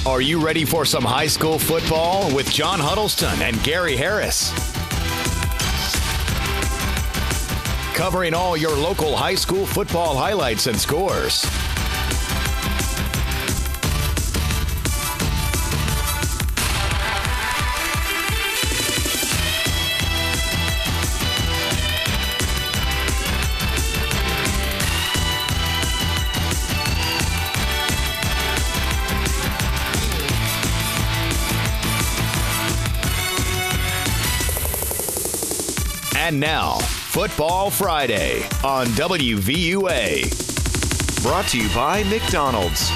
Are you ready for some high school football with John Huddleston and Gary Harris? Covering all your local high school football highlights and scores. And now, Football Friday on WVUA. Brought to you by McDonald's.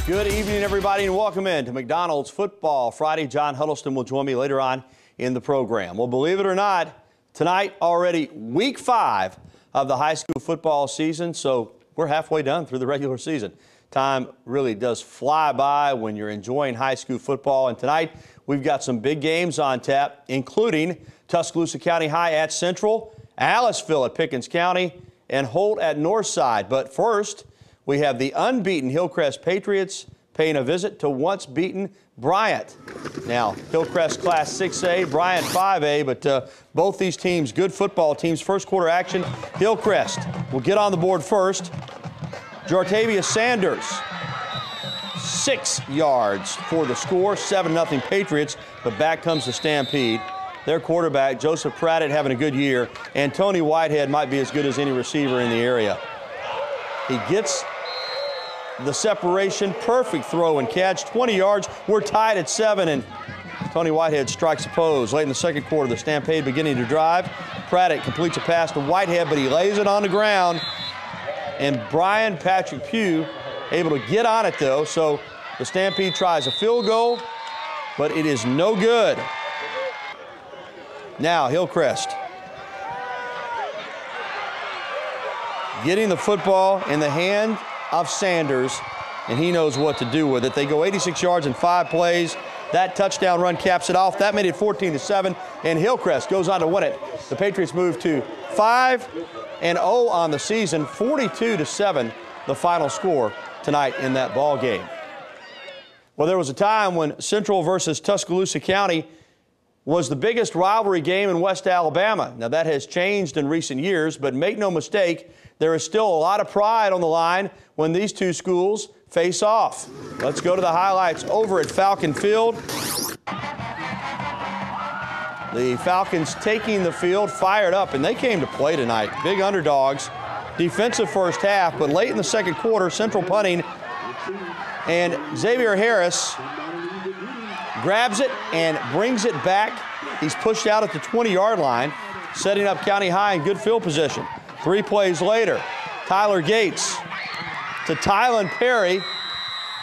Good evening, everybody, and welcome in to McDonald's Football Friday. John Huddleston will join me later on in the program. Well, believe it or not, tonight already week 5 of the high school football season, so we're halfway done through the regular season. Time really does fly by when you're enjoying high school football, and tonight we've got some big games on tap, including Tuscaloosa County High at Central, Aliceville at Pickens County, and Holt at Northside. But first, we have the unbeaten Hillcrest Patriots paying a visit to once beaten Bryant. Now, Hillcrest Class 6A, Bryant 5A, but both these teams, good football teams. First quarter action, Hillcrest will get on the board first. Jartavius Sanders, 6 yards for the score, 7-0 Patriots, but back comes the Stampede. Their quarterback, Joseph Pratt, having a good year, and Tony Whitehead might be as good as any receiver in the area. He gets the separation, perfect throw and catch, 20 yards. We're tied at 7, and Tony Whitehead strikes a pose. Late in the second quarter, the Stampede beginning to drive. Pratt completes a pass to Whitehead, but he lays it on the ground, and Brian Patrick Pugh able to get on it, though, so the Stampede tries a field goal, but it is no good. Now, Hillcrest getting the football in the hand of Sanders, and he knows what to do with it. They go 86 yards in 5 plays. That touchdown run caps it off. That made it 14-7, and Hillcrest goes on to win it. The Patriots move to 5-0 on the season, 42-7, the final score tonight in that ball game. Well, there was a time when Central versus Tuscaloosa County was the biggest rivalry game in West Alabama. Now, that has changed in recent years, but make no mistake, there is still a lot of pride on the line when these two schools face off. Let's go to the highlights over at Falcon Field. The Falcons taking the field, fired up, and they came to play tonight. Big underdogs. Defensive first half, but late in the second quarter, Central punting, and Xavier Harris grabs it and brings it back. He's pushed out at the 20-yard line, setting up County High in good field position. 3 plays later, Tyler Gates to Tylen Perry.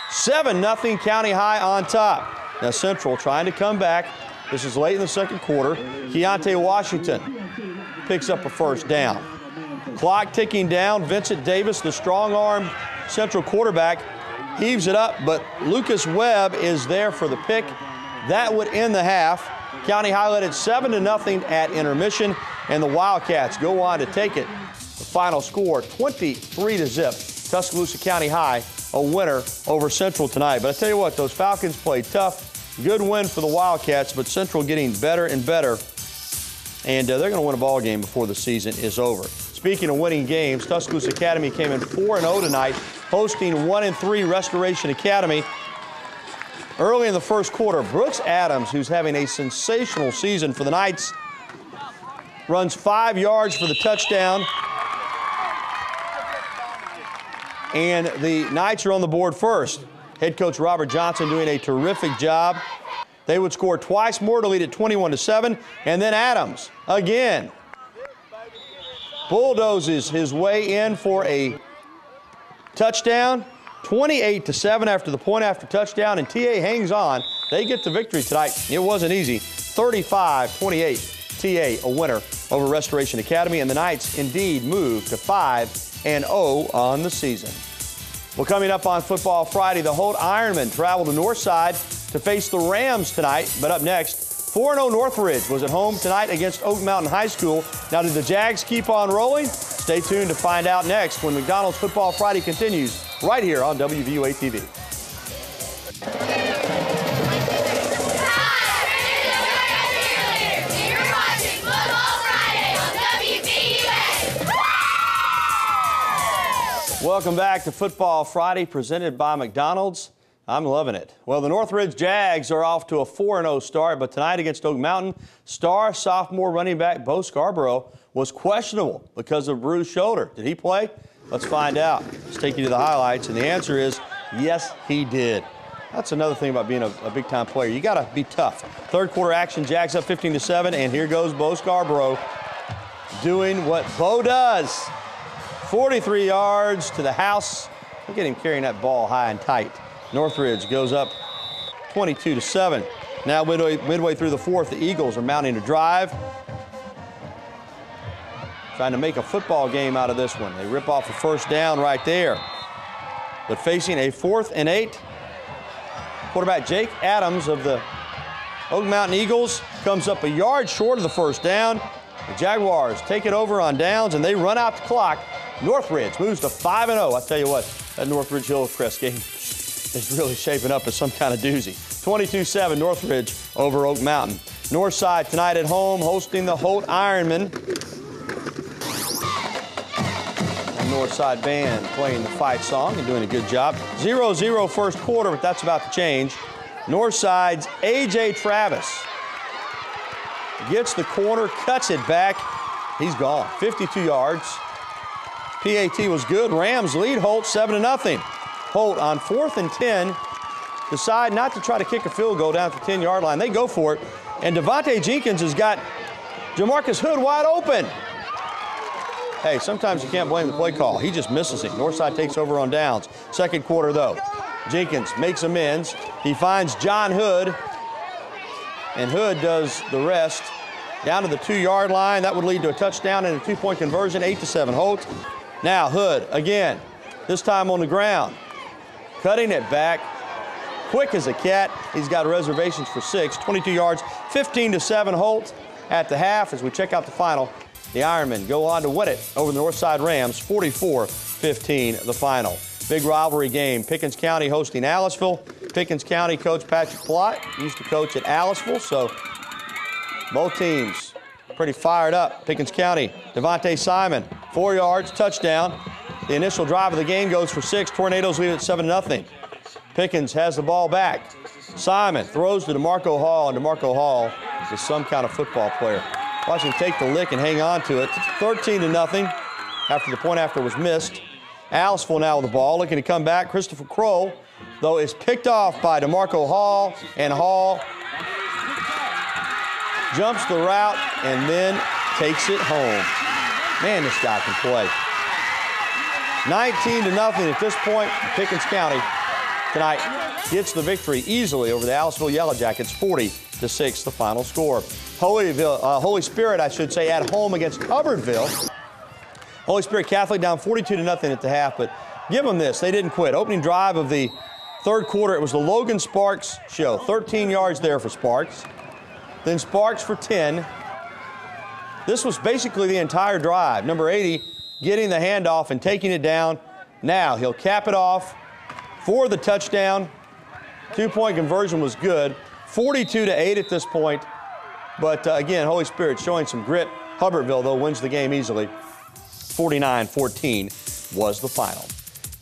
7-0 County High on top. Now Central trying to come back. This is late in the second quarter. Keontae Washington picks up a first down. Clock ticking down. Vincent Davis, the strong-armed Central quarterback, heaves it up, but Lucas Webb is there for the pick. That would end the half. County High led it 7-0 at intermission, and the Wildcats go on to take it. The final score, 23-0. Tuscaloosa County High, a winner over Central tonight. But I tell you what, those Falcons played tough. Good win for the Wildcats, but Central getting better and better, and they're going to win a ball game before the season is over. Speaking of winning games, Tuscaloosa Academy came in 4-0 tonight, hosting 1-3 Restoration Academy. Early in the first quarter, Brooks Adams, who's having a sensational season for the Knights, runs 5 yards for the touchdown. And the Knights are on the board first. Head coach Robert Johnson doing a terrific job. They would score twice more to lead it 21-7. And then Adams, again, bulldozes his way in for a touchdown. 28-7 after the point after touchdown, and TA hangs on. They get the victory tonight. It wasn't easy. 35-28, TA a winner over Restoration Academy, and the Knights indeed move to 5-0 on the season. Well, coming up on Football Friday, the Holt Ironmen travel to Northside to face the Rams tonight. But up next, 4-0 Northridge was at home tonight against Oak Mountain High School. Now, did the Jags keep on rolling? Stay tuned to find out next when McDonald's Football Friday continues right here on WVUA TV. Welcome back to Football Friday, presented by McDonald's. I'm loving it. Well, the Northridge Jags are off to a 4-0 start, but tonight against Oak Mountain, star sophomore running back Bo Scarborough was questionable because of a bruised shoulder. Did he play? Let's find out. Let's take you to the highlights, and the answer is yes, he did. That's another thing about being a big-time player. You got to be tough. Third quarter action, Jags up 15-7, and here goes Bo Scarborough doing what Bo does. 43 yards to the house. Look at him carrying that ball high and tight. Northridge goes up 22-7. Now midway through the fourth, the Eagles are mounting a drive. Trying to make a football game out of this one. They rip off a first down right there. But facing a 4th and 8, quarterback Jake Adams of the Oak Mountain Eagles comes up a yard short of the first down. The Jaguars take it over on downs, and they run out the clock. Northridge moves to 5-0. I tell you what, that Northridge Hillcrest game is really shaping up as some kind of doozy. 22-7 Northridge over Oak Mountain. Northside tonight at home hosting the Holt Ironmen. The Northside band playing the fight song and doing a good job. 0-0 first quarter, but that's about to change. Northside's A.J. Travis gets the corner, cuts it back. He's gone. 52 yards. PAT was good. Rams lead Holt 7-0. Holt on 4th and 10 decide not to try to kick a field goal down at the 10-yard line. They go for it, and Devontae Jenkins has got Jamarcus Hood wide open. Hey, sometimes you can't blame the play call. He just misses it. Northside takes over on downs. Second quarter, though. Jenkins makes amends. He finds John Hood, and Hood does the rest. Down to the 2-yard line. That would lead to a touchdown and a 2-point conversion, 8-7 Holt. Now Hood again, this time on the ground. Cutting it back, quick as a cat. He's got reservations for 6, 22 yards, 15-7 Holt at the half. As we check out the final, the Ironmen go on to win it over the Northside Rams, 44-15 the final. Big rivalry game, Pickens County hosting Aliceville. Pickens County coach Patrick Plott used to coach at Aliceville, so both teams pretty fired up. Pickens County, Devontae Simon, 4 yards, touchdown. The initial drive of the game goes for 6. Tornadoes lead it 7-0. Pickens has the ball back. Simon throws to DeMarco Hall, and DeMarco Hall is some kind of football player. Watch him take the lick and hang on to it. 13-0 after the point after was missed. Aliceville now with the ball, looking to come back. Christopher Kroll, though, is picked off by DeMarco Hall, and Hall jumps the route and then takes it home. Man, this guy can play. 19-0 at this point. Pickens County tonight gets the victory easily over the Aliceville Yellow Jackets, 40-6 the final score. Holy Spirit, I should say, at home against Hoverville. Holy Spirit Catholic down 42-0 at the half, but give them this. They didn't quit. Opening drive of the third quarter, it was the Logan Sparks show. 13 yards there for Sparks. Then Sparks for 10. This was basically the entire drive. Number 80 getting the handoff and taking it down. Now he'll cap it off for the touchdown. 2-point conversion was good. 42-8 at this point. But again, Holy Spirit showing some grit. Hubbardville, though, wins the game easily. 49-14 was the final.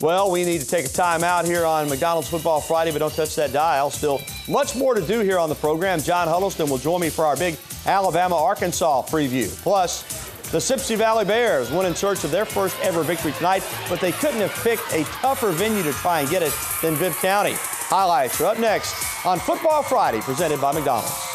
Well, we need to take a time out here on McDonald's Football Friday, but don't touch that dial. Still much more to do here on the program. John Huddleston will join me for our big Alabama-Arkansas preview. Plus, the Sipsey Valley Bears went in search of their first ever victory tonight, but they couldn't have picked a tougher venue to try and get it than Bibb County. Highlights are up next on Football Friday, presented by McDonald's.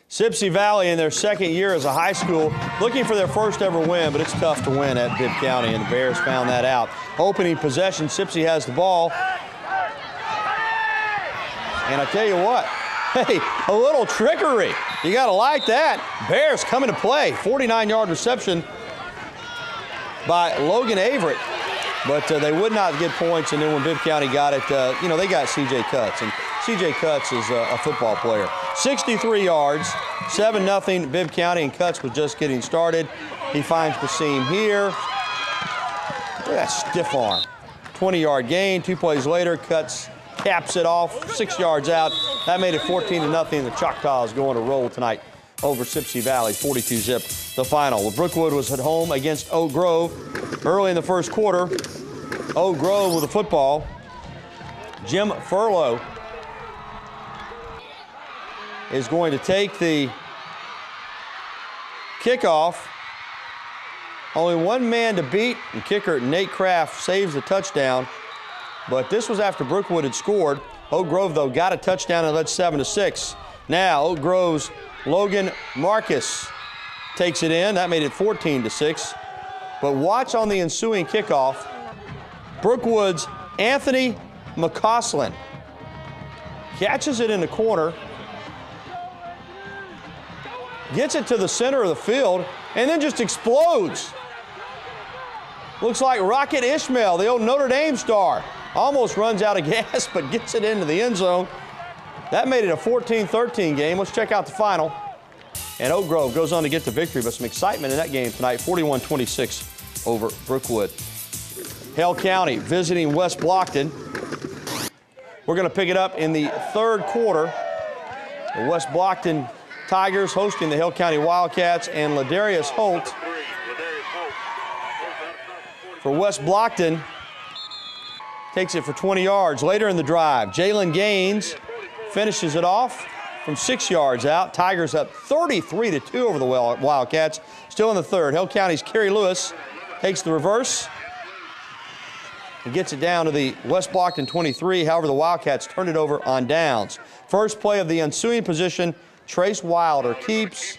Sipsey Valley in their second year as a high school, looking for their first ever win, but it's tough to win at Bibb County, and the Bears found that out. Opening possession, Sipsey has the ball. And I tell you what, hey, a little trickery. You got to like that. Bears coming to play. 49-yard reception by Logan Averett. But they would not get points, and then when Bibb County got it, they got C.J. Cutts, and C.J. Cutts is a football player. 63 yards, 7-0 Bibb County, and Cutts was just getting started. He finds the seam here. Look at that stiff arm. 20-yard gain. 2 plays later, Cutts caps it off, 6 yards out. That made it 14-0. The Choctaws going to roll tonight over Sipsey Valley, 42-zip the final. Well, Brookwood was at home against Oak Grove early in the first quarter. Oak Grove with the football. Jim Furlow is going to take the kickoff. Only one man to beat, and kicker Nate Kraft saves the touchdown. But this was after Brookwood had scored. Oak Grove, though, got a touchdown and led 7-6. Now Oak Grove's Logan Marcus takes it in. That made it 14-6. But watch on the ensuing kickoff, Brookwood's Anthony McCausland catches it in the corner, gets it to the center of the field, and then just explodes. Looks like Rocket Ishmael, the old Notre Dame star. Almost runs out of gas, but gets it into the end zone. That made it a 14-13 game. Let's check out the final. And Oak Grove goes on to get the victory, but some excitement in that game tonight, 41-26 over Brookwood. Hale County visiting West Blockton. We're going to pick it up in the third quarter. The West Blockton Tigers hosting the Hale County Wildcats, and Ladarius Holt for West Blockton takes it for 20 yards. Later in the drive, Jalen Gaines finishes it off from 6 yards out. Tigers up 33-2 over the Wildcats. Still in the third. Hale County's Kerry Lewis takes the reverse and gets it down to the West Blockton 23. However, the Wildcats turn it over on downs. First play of the ensuing position, Trace Wilder keeps,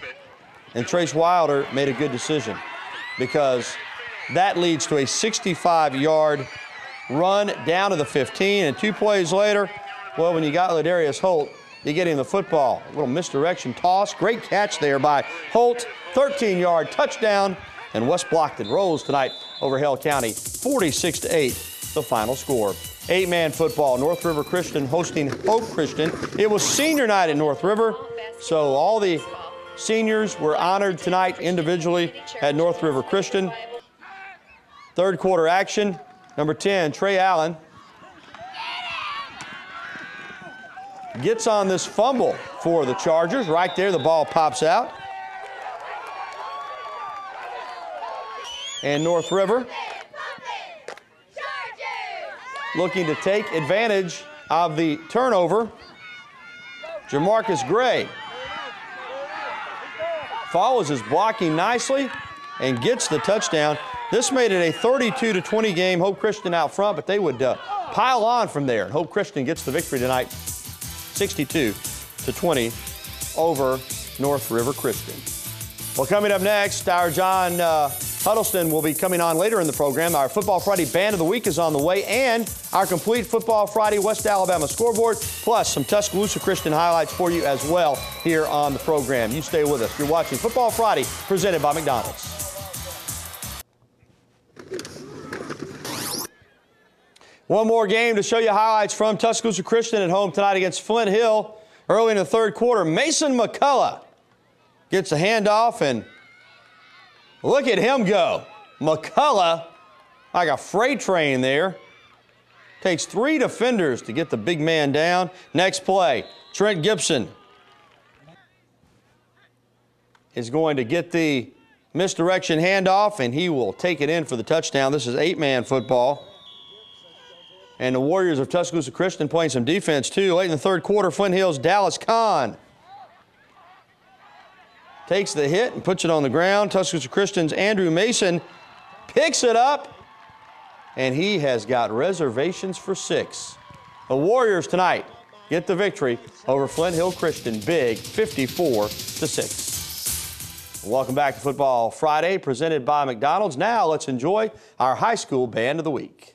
and Trace Wilder made a good decision because that leads to a 65-yard run down to the 15, and 2 plays later, well, when you got Ladarius Holt, you get him the football. A little misdirection toss. Great catch there by Holt. 13-yard touchdown, and West Blockton rolls tonight over Hale County, 46-8, the final score. 8-man football, North River Christian hosting Hope Christian. It was senior night at North River, so all the seniors were honored tonight individually at North River Christian. Third quarter action, number 10, Trey Allen gets on this fumble for the Chargers. Right there, the ball pops out. And North River looking to take advantage of the turnover. Jamarcus Gray follows his blocking nicely and gets the touchdown. This made it a 32-20 game. Hope Christian out front, but they would pile on from there. Hope Christian gets the victory tonight, 62-20 over North River Christian. Well, coming up next, our John Huddleston will be coming on later in the program. Our Football Friday Band of the Week is on the way, and our complete Football Friday West Alabama scoreboard, plus some Tuscaloosa Christian highlights for you as well here on the program. You stay with us. You're watching Football Friday, presented by McDonald's. One more game to show you highlights from Tuscaloosa Christian at home tonight against Flint Hill. Early in the third quarter, Mason McCullough gets a handoff, and look at him go. McCullough, like a freight train there, takes 3 defenders to get the big man down. Next play, Trent Gibson is going to get the misdirection handoff, and he will take it in for the touchdown. This is 8-man football. And the Warriors of Tuscaloosa Christian playing some defense, too. Late in the third quarter, Flint Hill's Dallas Kahn takes the hit and puts it on the ground. Tuscaloosa Christian's Andrew Mason picks it up, and he has got reservations for 6. The Warriors tonight get the victory over Flint Hill Christian, big, 54-6. Welcome back to Football Friday, presented by McDonald's. Now let's enjoy our high school band of the week.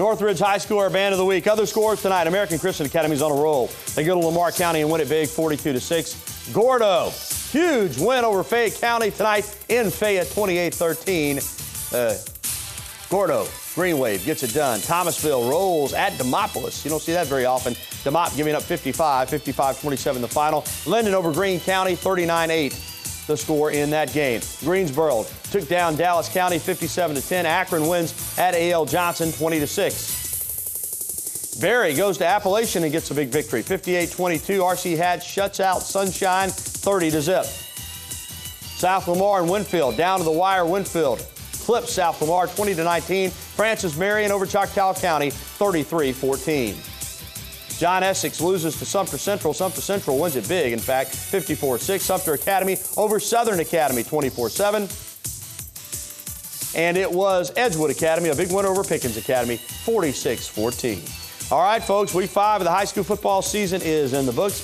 Northridge High School, our band of the week. Other scores tonight, American Christian Academy's on a roll. They go to Lamar County and win it big, 42-6. Gordo, huge win over Fayette County tonight in Fayette, 28-13. Gordo, Green Wave gets it done. Thomasville rolls at Demopolis. You don't see that very often. DeMop giving up 55-27 the final. Linden over Greene County, 39-8. The score in that game. Greensboro took down Dallas County 57-10. Akron wins at A.L. Johnson 20-6. Berry goes to Appalachian and gets a big victory 58-22. R.C. Hatch shuts out Sunshine 30-0. South Lamar and Winfield down to the wire. Winfield flips South Lamar 20-19. Francis Marion over Choctaw County 33-14. John Essex loses to Sumter Central. Sumter Central wins it big, in fact, 54-6. Sumter Academy over Southern Academy, 24-7. And it was Edgewood Academy, a big win over Pickens Academy, 46-14. All right, folks, week 5 of the high school football season is in the books.